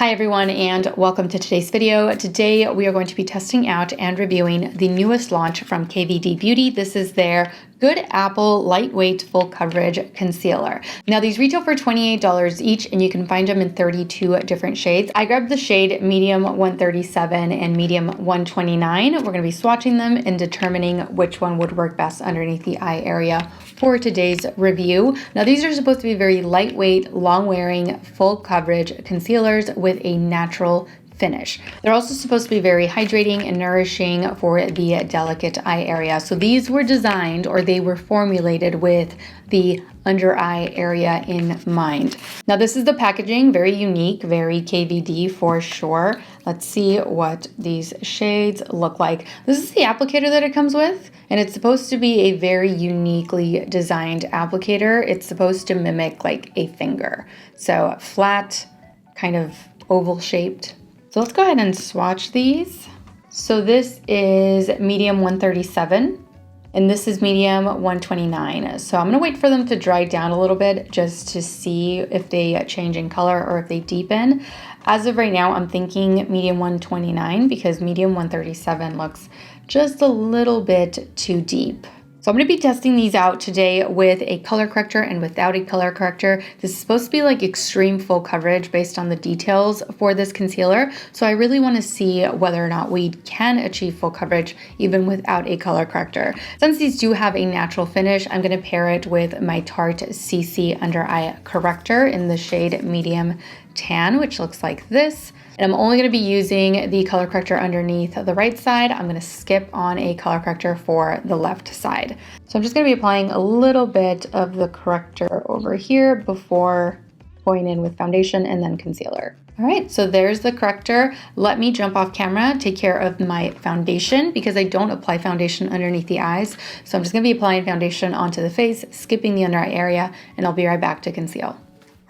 Hi everyone and welcome to today's video. Today we are going to be testing out and reviewing the newest launch from KVD Beauty. This is their Good Apple Lightweight Full Coverage Concealer. Now these retail for $28 each and you can find them in 32 different shades. I grabbed the shade medium 137 and medium 129. We're going to be swatching them and determining which one would work best underneath the eye area for today's review. Now these are supposed to be very lightweight, long-wearing, full coverage concealers with a natural finish. They're also supposed to be very hydrating and nourishing for the delicate eye area. So these were designed, or they were formulated with the under eye area in mind. Now this is the packaging, very unique, very KVD for sure. Let's see what these shades look like. This is the applicator that it comes with, and it's supposed to be a very uniquely designed applicator. It's supposed to mimic like a finger. So flat, kind of oval shaped. So let's go ahead and swatch these. So this is medium 137 and this is medium 129. So I'm gonna wait for them to dry down a little bit just to see if they change in color or if they deepen. As of right now, I'm thinking medium 129 because medium 137 looks just a little bit too deep. So I'm going to be testing these out today with a color corrector and without a color corrector. This is supposed to be like extreme full coverage based on the details for this concealer. So I really want to see whether or not we can achieve full coverage even without a color corrector. Since these do have a natural finish, I'm going to pair it with my Tarte Cc Under Eye Corrector in the shade medium tan, which looks like this. And I'm only going to be using the color corrector underneath the right side. I'm going to skip on a color corrector for the left side. So I'm just going to be applying a little bit of the corrector over here before going in with foundation and then concealer. All right, so there's the corrector. Let me jump off camera, take care of my foundation because I don't apply foundation underneath the eyes. So I'm just going to be applying foundation onto the face, skipping the under eye area, and I'll be right back to conceal.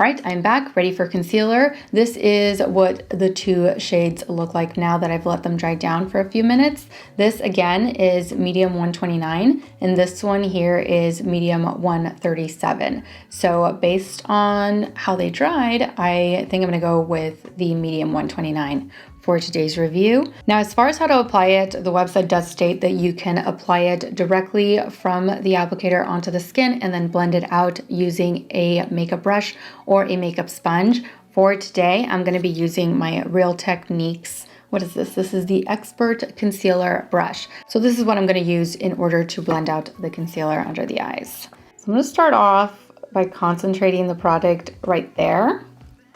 All right, I'm back, ready for concealer. This is what the two shades look like now that I've let them dry down for a few minutes. This again is medium 129, and this one here is medium 137. So based on how they dried, I think I'm gonna go with the medium 129 for today's review. Now, as far as how to apply it, the website does state that you can apply it directly from the applicator onto the skin and then blend it out using a makeup brush or a makeup sponge. For today, I'm gonna be using my Real Techniques. What is this? This is the Expert Concealer Brush. So this is what I'm gonna use in order to blend out the concealer under the eyes. So I'm gonna start off by concentrating the product right there,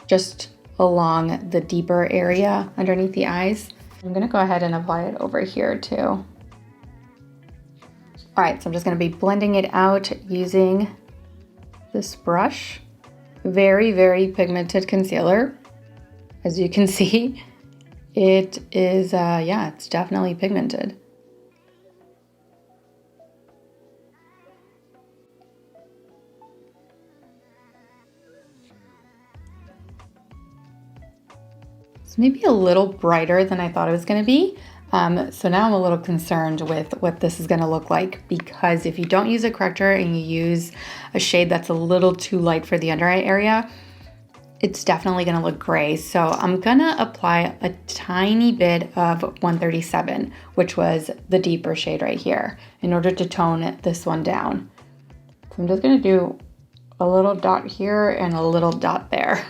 just along the deeper area underneath the eyes. I'm gonna go ahead and apply it over here too. All right, so I'm just gonna be blending it out using this brush. Very, very pigmented concealer. As you can see, it is, yeah, it's definitely pigmented. Maybe a little brighter than I thought it was going to be. So now I'm a little concerned with what this is going to look like, because if you don't use a corrector and you use a shade that's a little too light for the under eye area, it's definitely going to look gray. So I'm going to apply a tiny bit of 137, which was the deeper shade right here, in order to tone this one down. So I'm just going to do a little dot here and a little dot there.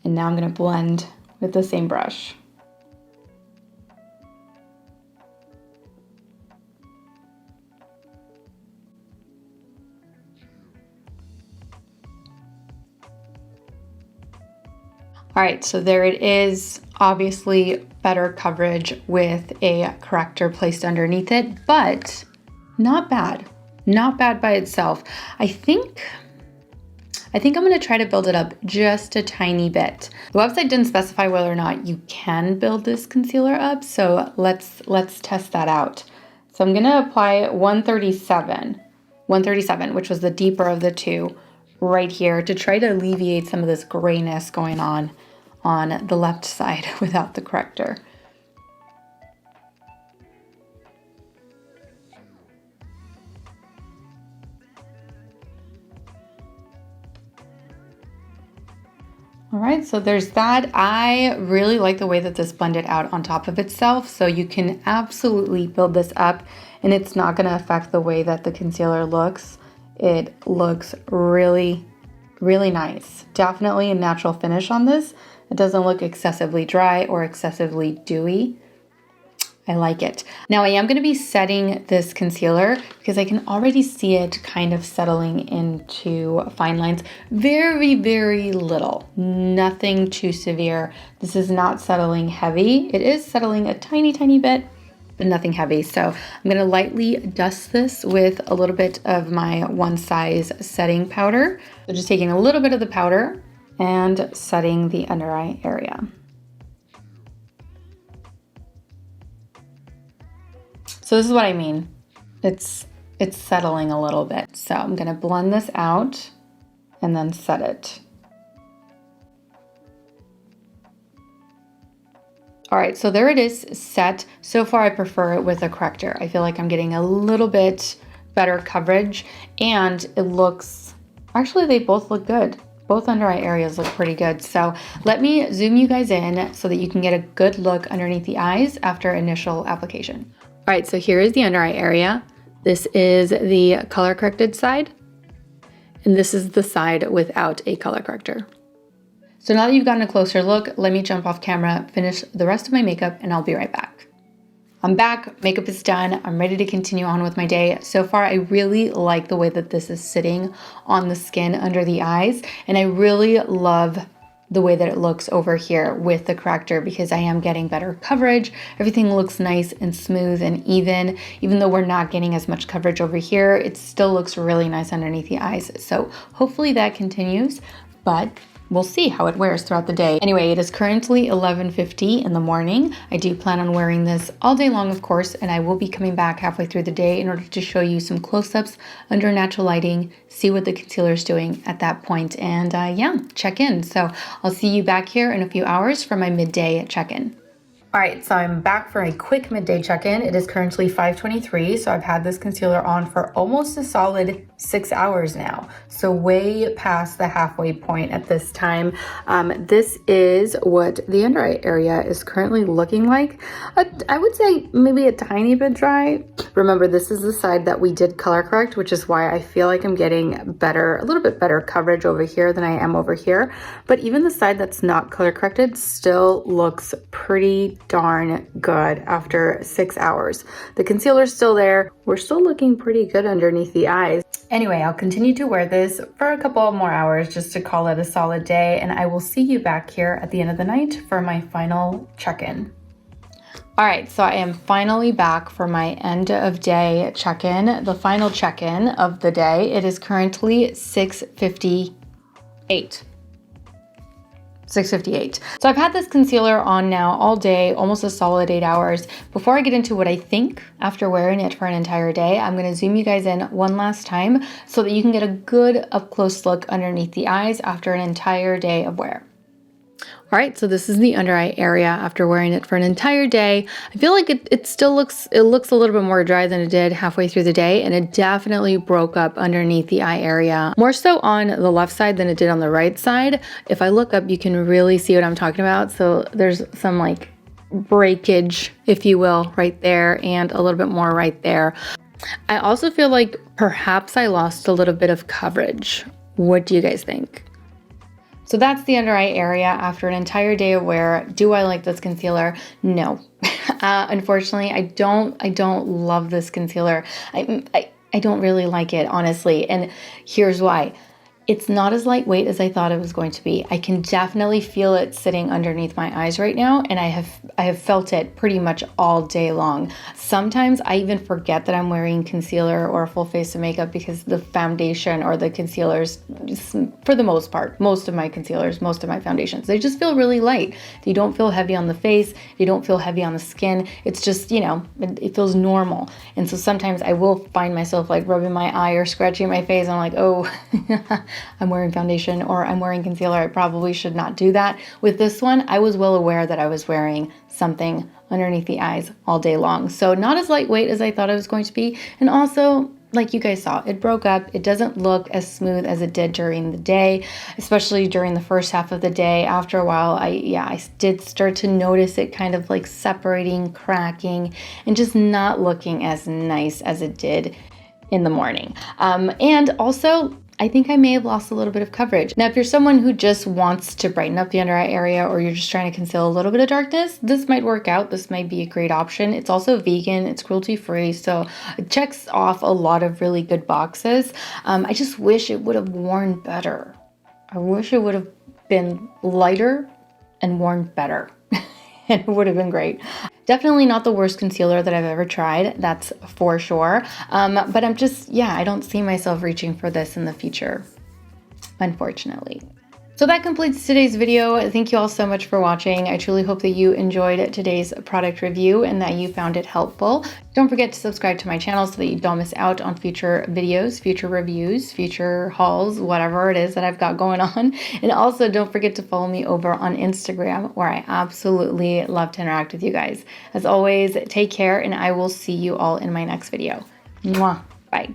And now I'm going to blend with the same brush. All right, so there it is. Obviously better coverage with a corrector placed underneath it, but not bad. Not bad by itself. I think I'm gonna try to build it up just a tiny bit. The website didn't specify whether or not you can build this concealer up, so let's test that out. So I'm gonna apply 137, which was the deeper of the two, right here to try to alleviate some of this grayness going on the left side without the corrector. All right, so there's that. I really like the way that this blended out on top of itself. So you can absolutely build this up and it's not gonna affect the way that the concealer looks. It looks really, really nice. Definitely a natural finish on this. It doesn't look excessively dry or excessively dewy. I like it. Now I am going to be setting this concealer because I can already see it kind of settling into fine lines. Very, very little. Nothing too severe. This is not settling heavy. It is settling a tiny, tiny bit, but nothing heavy. So I'm going to lightly dust this with a little bit of my One Size setting powder. So just taking a little bit of the powder and setting the under eye area. So this is what I mean. It's settling a little bit. So I'm gonna blend this out and then set it. All right, so there it is set. So far I prefer it with a corrector. I feel like I'm getting a little bit better coverage and it looks, actually they both look good. Both under eye areas look pretty good. So let me zoom you guys in so that you can get a good look underneath the eyes after initial application. All right, so here is the under eye area. This is the color corrected side, and this is the side without a color corrector. So now that you've gotten a closer look, let me jump off camera, finish the rest of my makeup, and I'll be right back. I'm back, makeup is done. I'm ready to continue on with my day. So far, I really like the way that this is sitting on the skin under the eyes, and I really love the way that it looks over here with the corrector because I am getting better coverage. Everything looks nice and smooth and even though we're not getting as much coverage over here, it still looks really nice underneath the eyes. So hopefully that continues, but we'll see how it wears throughout the day. Anyway, it is currently 11:50 in the morning. I do plan on wearing this all day long, of course, and I will be coming back halfway through the day in order to show you some close-ups under natural lighting, see what the concealer is doing at that point, and yeah, check in. So I'll see you back here in a few hours for my midday check-in. All right, so I'm back for a quick midday check-in. It is currently 5:23, so I've had this concealer on for almost a solid 6 hours now. So way past the halfway point at this time. This is what the under eye area is currently looking like. I would say maybe a tiny bit dry. Remember, this is the side that we did color correct, which is why I feel like I'm getting a little bit better coverage over here than I am over here. But even the side that's not color corrected still looks pretty darn good after 6 hours. The concealer's still there. We're still looking pretty good underneath the eyes. Anyway, I'll continue to wear this for a couple more hours just to call it a solid day, and I will see you back here at the end of the night for my final check-in. All right, so I am finally back for my end of day check-in, the final check-in of the day. It is currently 6:58. 6:58. So I've had this concealer on now all day, almost a solid 8 hours. Before I get into what I think after wearing it for an entire day, I'm gonna zoom you guys in one last time so that you can get a good up close look underneath the eyes after an entire day of wear. All right, so this is the under eye area after wearing it for an entire day. I feel like it still looks a little bit more dry than it did halfway through the day, and it definitely broke up underneath the eye area, more so on the left side than it did on the right side. If I look up, you can really see what I'm talking about. So there's some like breakage, if you will, right there, and a little bit more right there. I also feel like perhaps I lost a little bit of coverage. What do you guys think? So that's the under eye area after an entire day of wear. Do I like this concealer? No. Unfortunately, I don't love this concealer. I don't really like it, honestly. And here's why. It's not as lightweight as I thought it was going to be. I can definitely feel it sitting underneath my eyes right now, and I have felt it pretty much all day long. Sometimes I even forget that I'm wearing concealer or a full face of makeup because the foundation or the concealers, for the most part, most of my concealers, most of my foundations, they just feel really light. You don't feel heavy on the face, you don't feel heavy on the skin. It's just, you know, it feels normal. And so sometimes I will find myself like rubbing my eye or scratching my face, and I'm like, oh, I'm wearing foundation or I'm wearing concealer. I probably should not do that. With this one, I was well aware that I was wearing something underneath the eyes all day long. So not as lightweight as I thought it was going to be. And also, like you guys saw, it broke up. It doesn't look as smooth as it did during the day, especially during the first half of the day. After a while, I did start to notice it kind of like separating, cracking, and just not looking as nice as it did in the morning. And also, I think I may have lost a little bit of coverage. Now, if you're someone who just wants to brighten up the under eye area, or you're just trying to conceal a little bit of darkness, this might work out. This might be a great option. It's also vegan, it's cruelty-free, so it checks off a lot of really good boxes. I just wish it would have worn better. I wish it would have been lighter and worn better. It would have been great. Definitely not the worst concealer that I've ever tried, that's for sure. But I'm just, I don't see myself reaching for this in the future, unfortunately. So that completes today's video. Thank you all so much for watching. I truly hope that you enjoyed today's product review and that you found it helpful. Don't forget to subscribe to my channel so that you don't miss out on future videos, future reviews, future hauls, whatever it is that I've got going on. And also don't forget to follow me over on Instagram, where I absolutely love to interact with you guys. As always, take care, and I will see you all in my next video. Mwah. Bye.